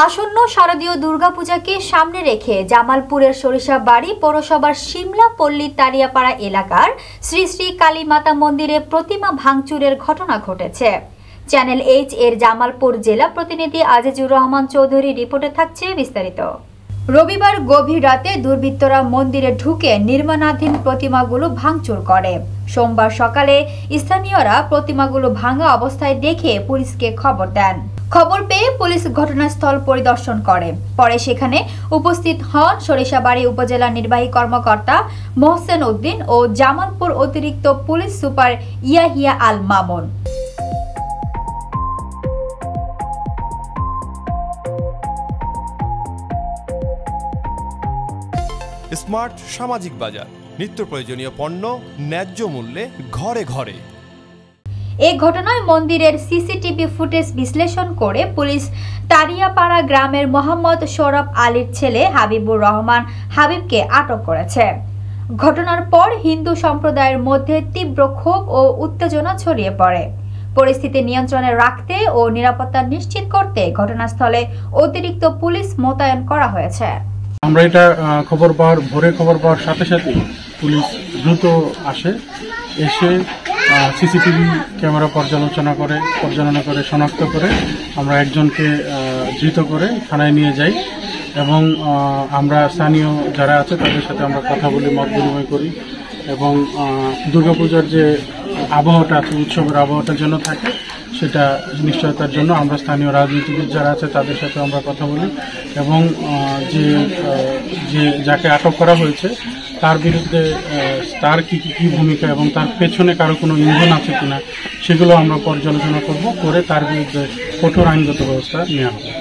আসন্ন শারদীয় দুর্গাপূজাকে সামনে রেখে জামালপুরের সরিষাবাড়ি পৌরসভার শিমলা পল্লী তারিয়াপাড়া এলাকার শ্রী শ্রী কালী মাতা মন্দিরে প্রতিমা ভাঙচুরের ঘটনা ঘটেছে। চ্যানেল এইচ এর জামালপুর জেলা প্রতিনিধি আজিজুর রহমান চৌধুরী রিপোর্টে থাকছে বিস্তারিত। রবিবার গভীর রাতে দুর্বৃত্তরা মন্দিরে ঢুকে নির্মাণাধীন প্রতিমাগুলো ভাঙচুর করে। সোমবার সকালে স্থানীয়রা প্রতিমাগুলো ভাঙা অবস্থায় দেখে পুলিশকে খবর দেন। খবর পেয়ে পুলিশ ঘটনাস্থল পরিদর্শন করে। পরে সেখানে উপস্থিত হন সরিষাবাড়ি উপজেলা নির্বাহী কর্মকর্তা মোহসেন উদ্দিন ও জামালপুর অতিরিক্ত police super Yahya Al Mamun. Smart সামাজিক বাজার, নিত্য প্রয়োজনীয় পণ্য ন্যায্য মূল্যে ঘরে ঘরে। এই ঘটনায় মন্দিরের সিসিটিভি ফুটেজ বিশ্লেষণ করে পুলিশ তারিয়াপাড়া গ্রামের মোহাম্মদ সৌরভ আলীর ছেলে হাবিবুর রহমান হাবিবকে আটক করেছে। ঘটনার পর হিন্দু সম্প্রদায়ের মধ্যে তীব্র ক্ষোভ ও উত্তেজনা ছড়িয়ে পড়ে। পরিস্থিতি নিয়ন্ত্রণে রাখতে ও নিরাপত্তা নিশ্চিত করতে ঘটনাস্থলে অতিরিক্ত পুলিশ মোতায়েন করা হয়েছে। আমরা এটা ভোরে খবর পাওয়ার সাথে সাথে পুলিশ দ্রুত এসে সিসিটিভি ক্যামেরা পর্যালোচনা করে শনাক্ত করে আমরা একজনকে ধৃত করে থানায় নিয়ে যাই এবং আমরা স্থানীয় যারা আছে তাদের সাথে আমরা কথা বলি, মত বিনিময় করি এবং দুর্গাপূজার যে আবহাওয়াটা আছে, উৎসবের আবহাওয়াটা যেন থাকে সেটা নিশ্চয়তার জন্য আমরা স্থানীয় রাজনীতিবিদ যারা আছে তাদের সাথে আমরা কথা বলি এবং যাকে আটক করা হয়েছে তার বিরুদ্ধে তার কি ভূমিকা এবং তার পেছনে কারো কোনো ইন্ধন আছে কিনা সেগুলো আমরা পর্যালোচনা করে তার বিরুদ্ধে কঠোর আইনগত ব্যবস্থা নেওয়া হবে।